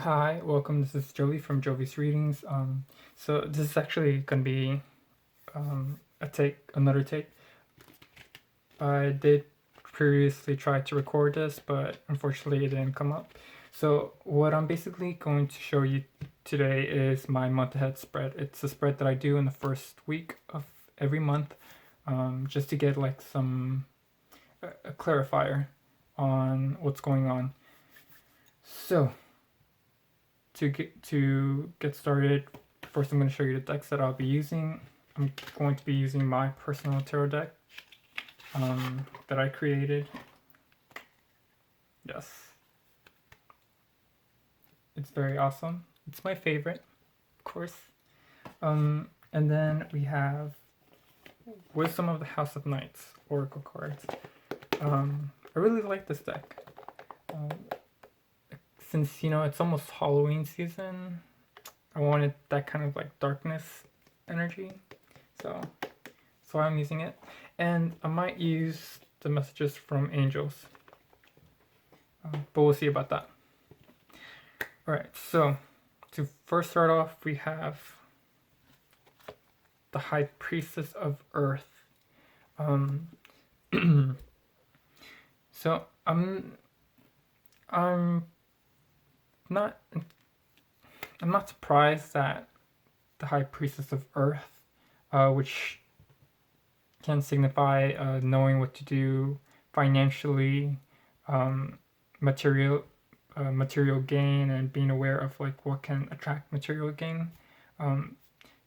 Hi, welcome. This is Jovi from Jovi's Readings. So this is actually gonna be another take. I did previously try to record this, but unfortunately it didn't come up. So what I'm basically going to show you today is my month ahead spread. It's a spread that I do in the first week of every month, just to get like a clarifier on what's going on. So to get started, first I'm going to show you the decks that I'll be using. I'm going to be using my personal tarot deck that I created. Yes, it's very awesome. It's my favorite, of course. And then we have Wisdom of the House of Knights Oracle cards. I really like this deck. Since it's almost Halloween season, I wanted that kind of like darkness energy, so I'm using it, and I might use the messages from angels, but we'll see about that. All right, so to first start off, we have the High Priestess of Earth. So I'm not surprised that the High Priestess of Earth, which can signify knowing what to do financially, material gain, and being aware of like what can attract material gain.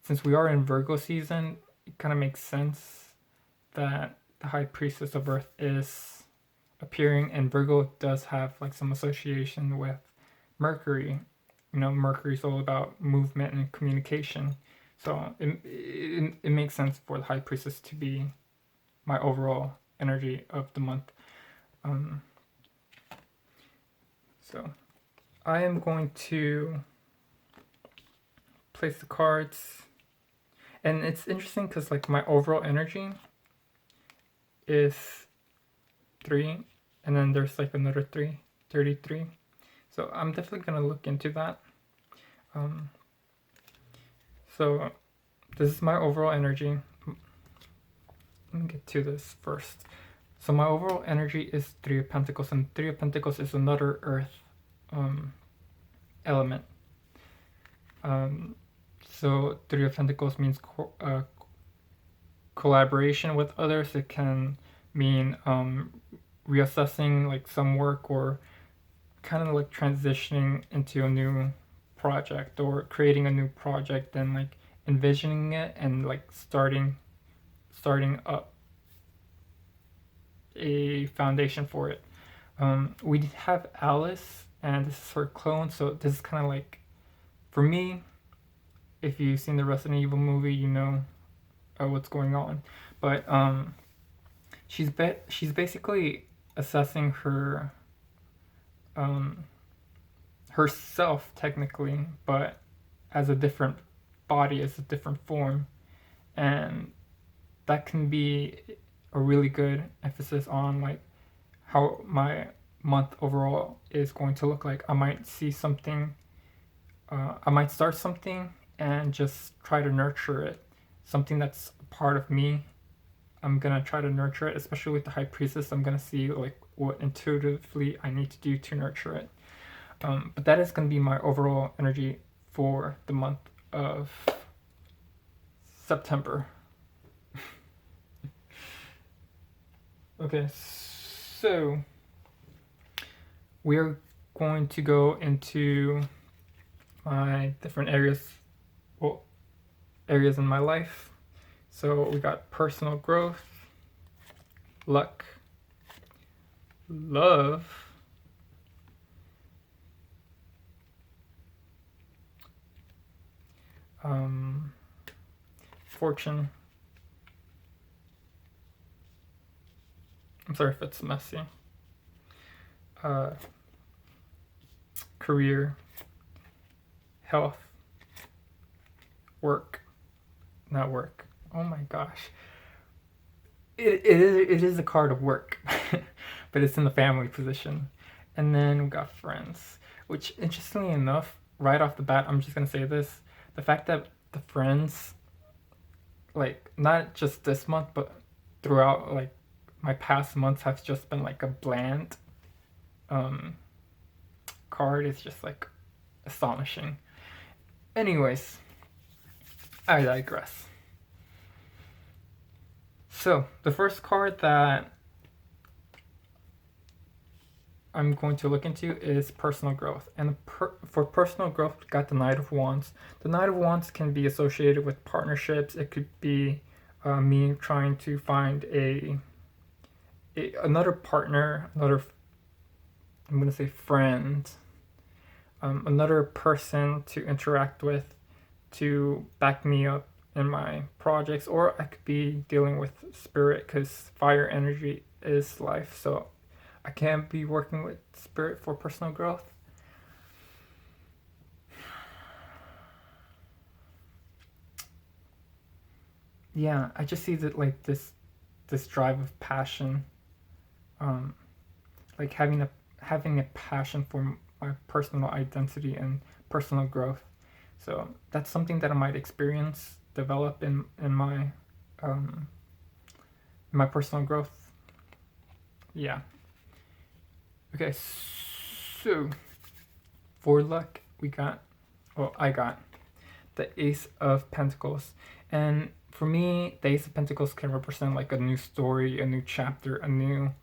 Since we are in Virgo season, it kind of makes sense that the High Priestess of Earth is appearing, and Virgo does have like some association with Mercury. Mercury's all about movement and communication, so it makes sense for the High Priestess to be my overall energy of the month. So I am going to place the cards, and it's interesting because like my overall energy is 3, and then there's like another 3, 33. So I'm definitely gonna look into that. So this is my overall energy. Let me get to this first. So my overall energy is 3 of Pentacles, and 3 of Pentacles is another earth element. So 3 of Pentacles means collaboration with others. It can mean reassessing like some work, or kind of like transitioning into a new project, or creating a new project and like envisioning it and like starting up a foundation for it. We have Alice, and this is her clone, so this is kind of like, for me, if you've seen the Resident Evil movie, you know what's going on. But she's basically assessing her herself technically, but as a different body, as a different form, and that can be a really good emphasis on like how my month overall is going to look like. I might see something, I might start something and just try to nurture it. Something that's a part of me, I'm gonna try to nurture it, especially with the High Priestess. I'm gonna see like what intuitively I need to do to nurture it. But that is gonna be my overall energy for the month of September. Okay, so we're going to go into my different areas in my life. So we got personal growth, luck, love, fortune. I'm sorry if it's messy. Career, health, work. Not work. Oh my gosh. It is a card of work, but it's in the family position. And then we got friends, which interestingly enough, right off the bat, I'm just gonna say this: the fact that the friends, like not just this month, but throughout like my past months, have just been like a bland um, card is just like astonishing. Anyways, I digress. So the first card that I'm going to look into is personal growth. And for personal growth, we got the Knight of Wands. The Knight of Wands can be associated with partnerships. It could be me trying to find another partner, another, I'm going to say friend, another person to interact with to back me up in my projects. Or I could be dealing with spirit, because fire energy is life. So I can't be working with spirit for personal growth. Yeah, I just see that like this drive of passion, um, like having a passion for my personal identity and personal growth. So that's something that I might experience, develop um, in my personal growth. Yeah. Okay. So for luck, I got the Ace of Pentacles, and for me, the Ace of Pentacles can represent like a new story, a new chapter, a new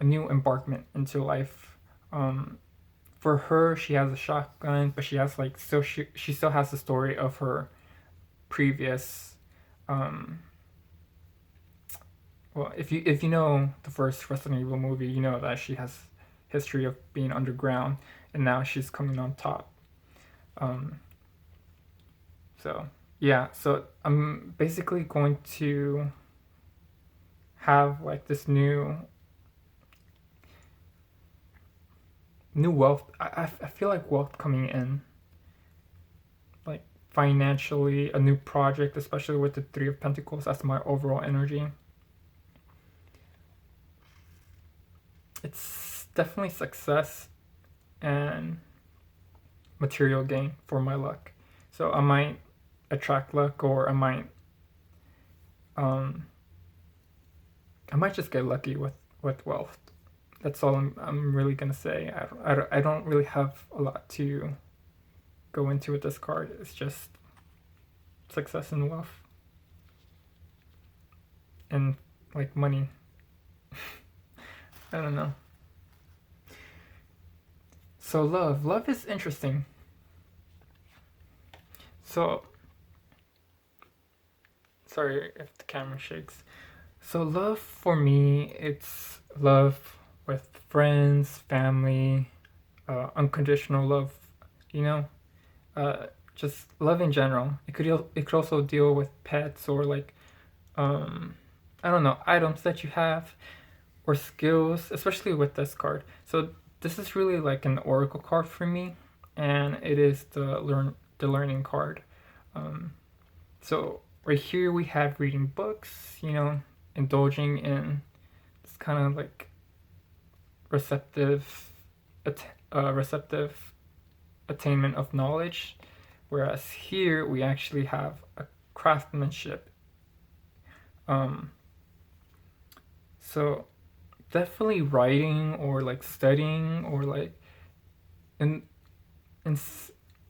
embarkment into life. Um, for her, she has a shotgun, but she has like still she still has the story of her previous. Um, well, if you know the first Resident Evil movie, you know that she has history of being underground, and now she's coming on top. Um, so yeah, so I'm basically going to have like this new wealth. I feel like wealth coming in, like financially, a new project, especially with the Three of Pentacles. That's my overall energy. It's definitely success and material gain for my luck. So I might attract luck, or um, I might just get lucky with wealth. That's all I'm really gonna say. I don't really have a lot to go into with this card. It's just success and wealth and like money. I don't know. So love is interesting. So sorry if the camera shakes. So love for me, it's love with friends, family, unconditional love. You know, just love in general. It could also deal with pets, or like um, I don't know, items that you have, or skills, especially with this card. So this is really like an oracle card for me, and it is the learning card. Um, so right here we have reading books, indulging in this kind of like receptive, receptive attainment of knowledge, whereas here we actually have a craftsmanship. Um, so definitely writing, or like studying, or like in in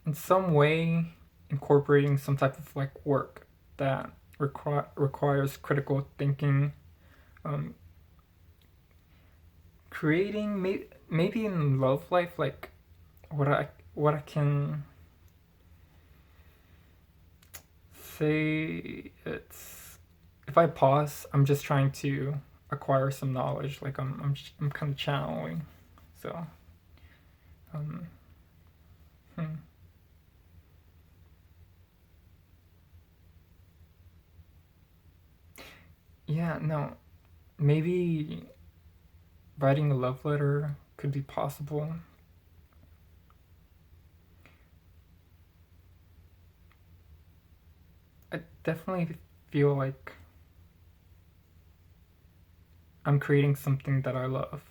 in some way incorporating some type of like work that requires critical thinking, um, creating maybe in love life, like what I can say. It's, if I pause, I'm just trying to acquire some knowledge, like I'm kind of channeling. So um, hmm. Yeah, no, maybe writing a love letter could be possible. I definitely feel like I'm creating something that I love.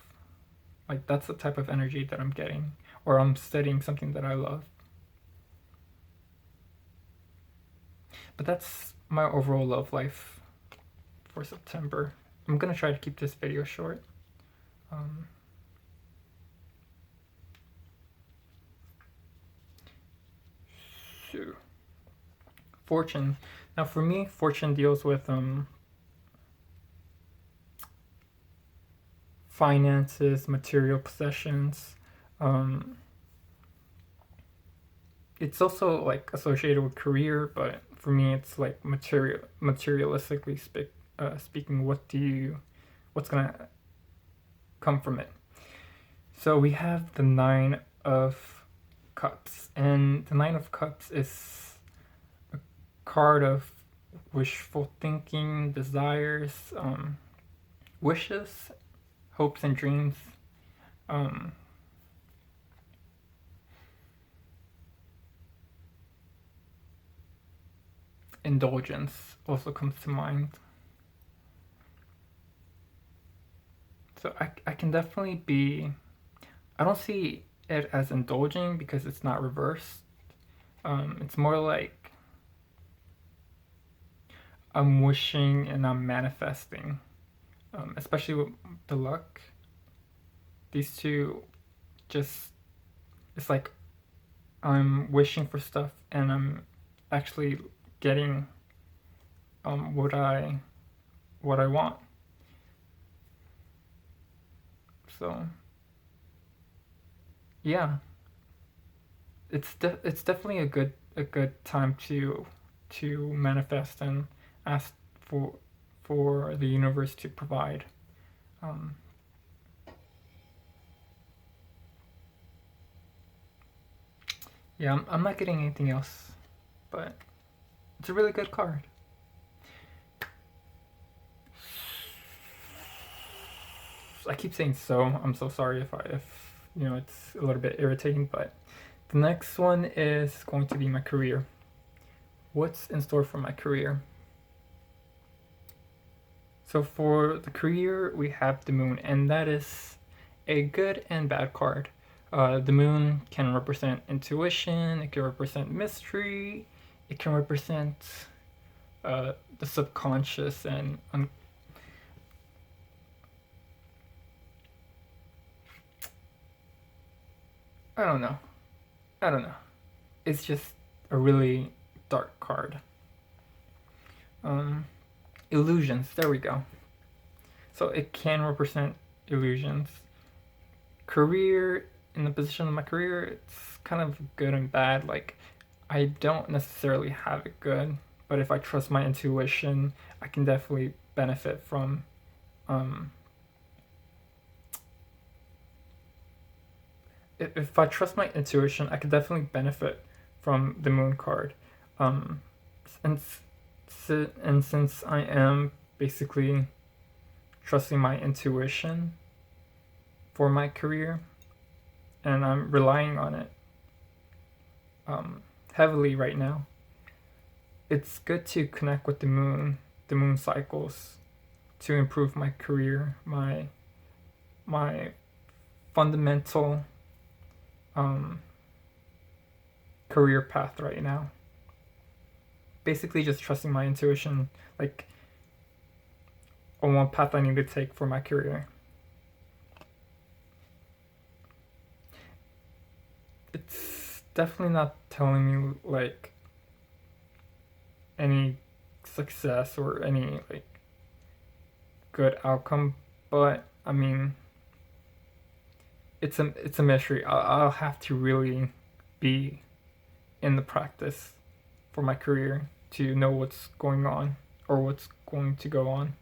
Like that's the type of energy that I'm getting, or I'm studying something that I love. But that's my overall love life for September. I'm gonna try to keep this video short. Um, so, fortune. Now, for me, fortune deals with finances, material possessions. Um, it's also like associated with career, but for me, it's like materialistically speaking. What's gonna come from it? So we have the Nine of Cups, and the Nine of Cups is a card of wishful thinking, desires, wishes, hopes, and dreams. Um, Indulgence also comes to mind. So I can definitely be. I don't see it as indulging because it's not reversed. It's more like I'm wishing and I'm manifesting, especially with the luck. These two just, it's like I'm wishing for stuff and I'm actually getting what I want. So yeah, it's definitely a good time to manifest and ask for for the universe to provide. Um, yeah, I'm not getting anything else, but it's a really good card. I keep saying so. I'm so sorry if you know it's a little bit irritating, but the next one is going to be my career. What's in store for my career? So for the career, we have the moon, and that is a good and bad card. The moon can represent intuition, it can represent mystery, it can represent the subconscious and I don't know. I don't know. It's just a really dark card. Um, Illusions. There we go. So it can represent illusions. Career, in the position of my career, it's kind of good and bad. Like, I don't necessarily have it good, but if I trust my intuition, I can definitely benefit from. Um, if I trust my intuition, I can definitely benefit from the moon card. Um, and, and since I am basically trusting my intuition for my career, and I'm relying on it heavily right now. It's good to connect with the moon cycles, to improve my career, my fundamental um, career path right now. Basically, just trusting my intuition, like on one path I need to take for my career. It's definitely not telling me like any success or any like good outcome, but I mean, it's a mystery. I'll have to really be in the practice for my career to know what's going on or what's going to go on.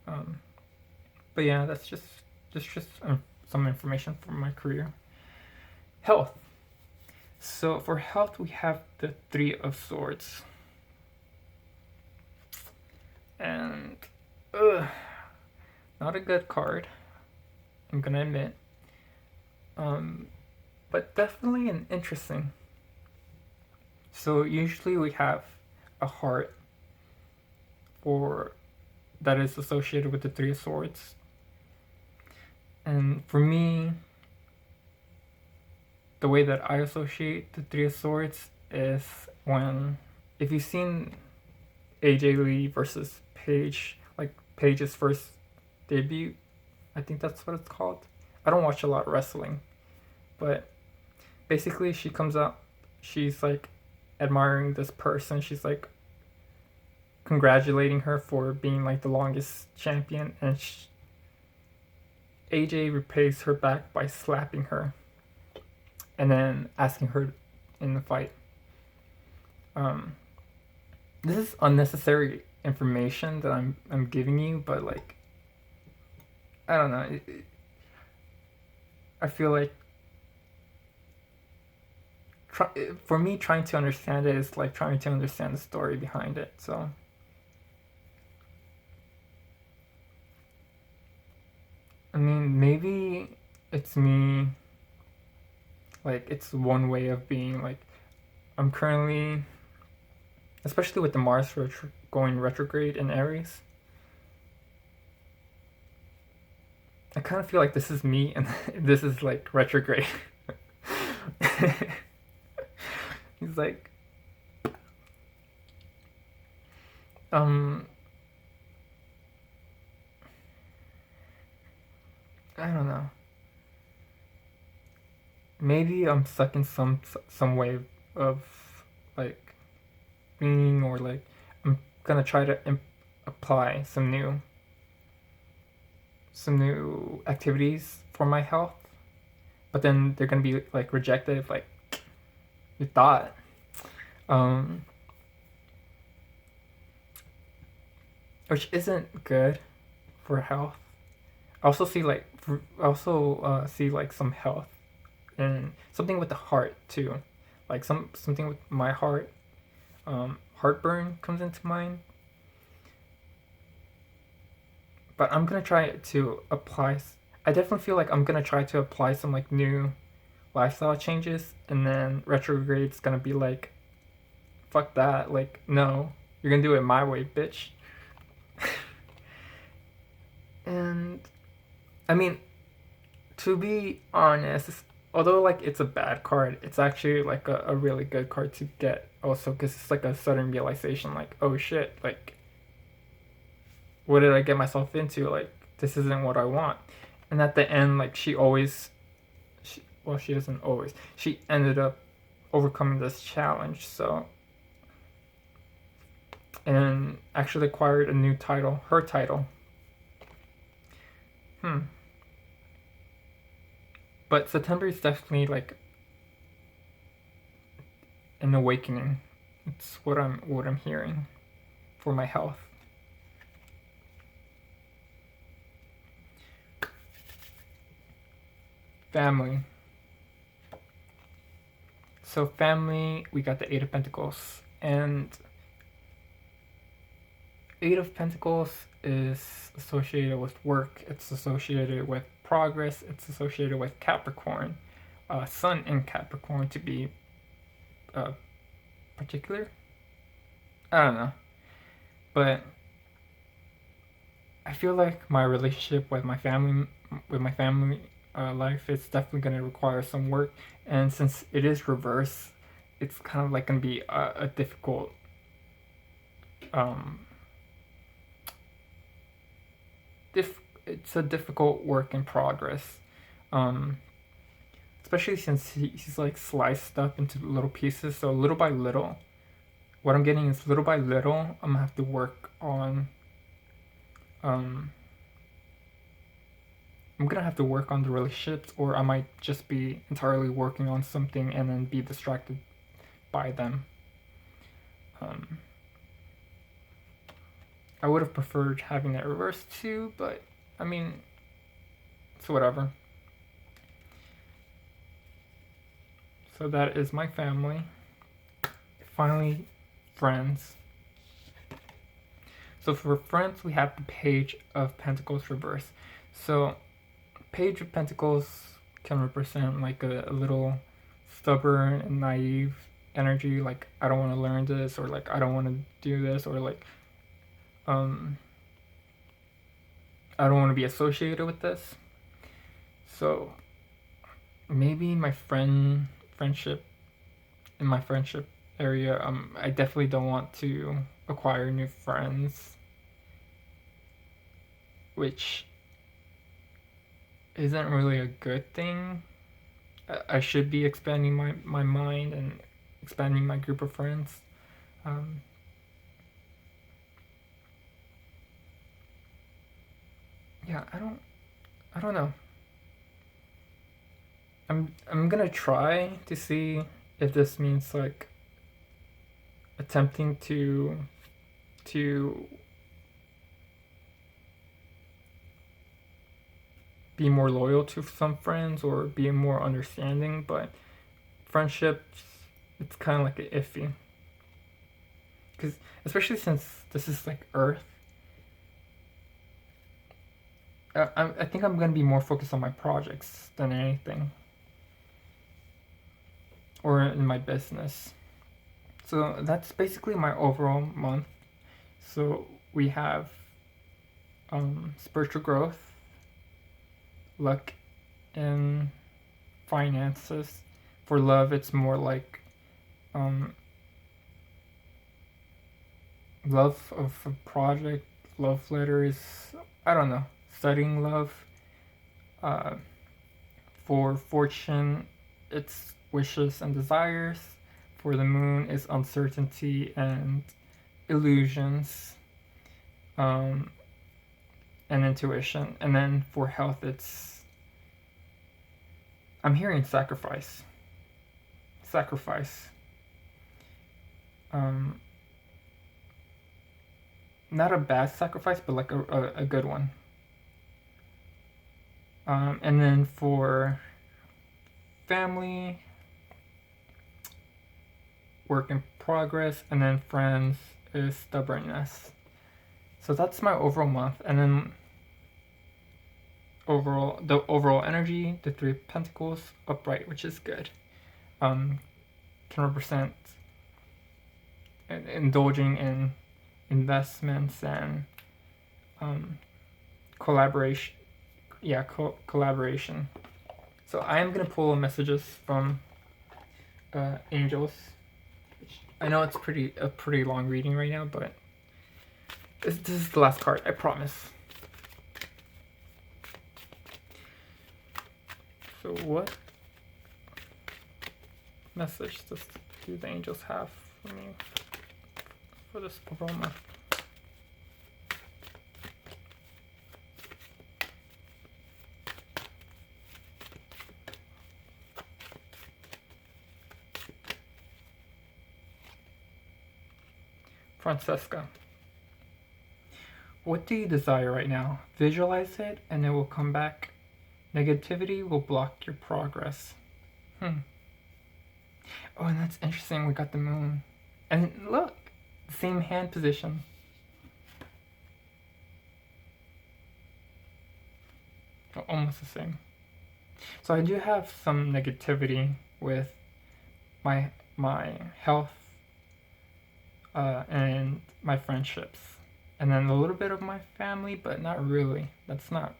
Um, but yeah, that's just some information for my career. Health. So for health, we have the Three of Swords, and not a good card. I'm gonna admit, um, but definitely an interesting. So usually we have a heart for that is associated with the Three of Swords. And for me, the way that I associate the Three of Swords is when, if you've seen AJ Lee versus Paige, like Paige's first debut, I think that's what it's called. I don't watch a lot of wrestling, but basically she comes out, she's like admiring this person, she's like congratulating her for being like the longest champion, and AJ repays her back by slapping her and then asking her in the fight. Um, this is unnecessary information that I'm giving you, but like I don't know. I feel like for me, trying to understand it is like trying to understand the story behind it. So, I mean, maybe it's me. Like, it's one way of being. Like, I'm currently, especially with the Mars going retrograde in Aries, I kind of feel like this is me and this is like retrograde. He's like, um, I don't know. Maybe I'm stuck in some way of like being, or like I'm gonna try to apply some new activities for my health, but then they're gonna be like rejected. Like you thought, um, which isn't good for health. I also see like see like some health and something with the heart too, like something with my heart. Heartburn comes into mind, but I'm gonna try to apply. I definitely feel like I'm gonna try to apply some like new lifestyle changes, and then retrograde's gonna be like, fuck that. Like, no, you're gonna do it my way, bitch. And I mean, to be honest, although like it's a bad card, it's actually like a really good card to get also, because it's like a sudden realization, like, oh shit, like what did I get myself into? Like this isn't what I want. And at the end, like she doesn't always, she ended up overcoming this challenge. So, and actually acquired a new title, her title. But September is definitely like an awakening. It's what I'm hearing for my health. Family. So family, we got the Eight of Pentacles, and Eight of Pentacles is associated with work. It's associated with progress. It's associated with Capricorn, Sun in Capricorn to be particular. I don't know, but I feel like my relationship with my family life, is definitely going to require some work. And since it is reverse, it's kind of like going to be a difficult, um, it's a difficult work in progress. Um, Especially since he's like sliced up into little pieces. So little by little, what I'm getting is little by little, I'm gonna have to work on. Um, I'm gonna have to work on the relationships, or I might just be entirely working on something and then be distracted by them. Um, I would have preferred having it reversed too, but I mean, it's whatever. So that is my family. Finally, friends. So for friends, we have the Page of Pentacles reverse. So Page of Pentacles can represent like a little stubborn and naive energy, like I don't want to learn this, or like I don't want to do this, or like I don't want to be associated with this. So maybe friendship in my friendship area, I definitely don't want to acquire new friends, which isn't really a good thing. I should be expanding my mind and expanding my group of friends. Um, yeah, I don't know. I'm gonna try to see if this means like attempting to be more loyal to some friends or be more understanding, but friendships, it's kind of like a iffy, because especially since this is like Earth, I think I'm gonna be more focused on my projects than anything, or in my business. So that's basically my overall month. So we have spiritual growth, luck, and finances. For love, it's more like um, love of a project, love letters. I don't know, studying love. Uh, for fortune, it's wishes and desires. For the moon, is uncertainty and illusions, um, and intuition. And then for health, it's I'm hearing sacrifice. Sacrifice. Um, Not a bad sacrifice, but like a good one. And then for family, work in progress, and then friends is stubbornness. So that's my overall month, and then the overall energy, the Three of Pentacles upright, which is good. Can represent indulging in investments and um, collaboration. Yeah, collaboration. So I am gonna pull messages from angels. Which I know it's a pretty long reading right now, but this is the last card. I promise. So what message do the angels have for me for this overall month? Francesca, what do you desire right now? Visualize it and it will come back. Negativity will block your progress. Oh, and that's interesting. We got the moon. And look, same hand position. Almost the same. So I do have some negativity with my health and my friendships, and then a little bit of my family, but not really. That's not.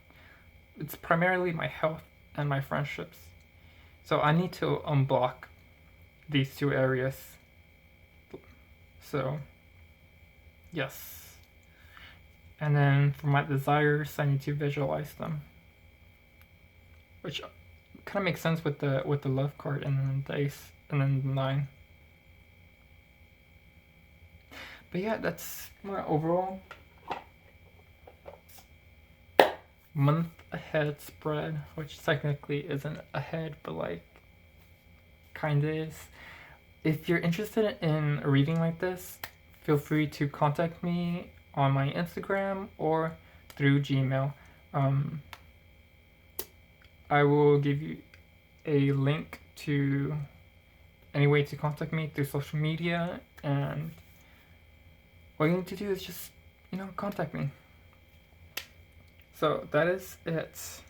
It's primarily my health and my friendships. So I need to unblock these two areas. So yes, and then for my desires, I need to visualize them, which kind of makes sense with the love card and then the ace and then the 9. But yeah, that's my overall month ahead spread, which technically isn't ahead, but like kinda is. If you're interested in a reading like this, feel free to contact me on my Instagram or through Gmail. I will give you a link to any way to contact me through social media, and all you need to do is just, contact me. So that is it.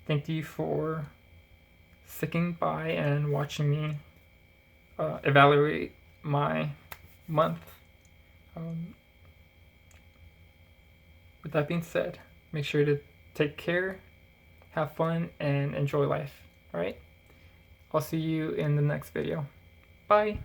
Thank you for sticking by and watching me evaluate my month. With that being said, make sure to take care have fun, and enjoy life. All right? I'll see you in the next video. Bye.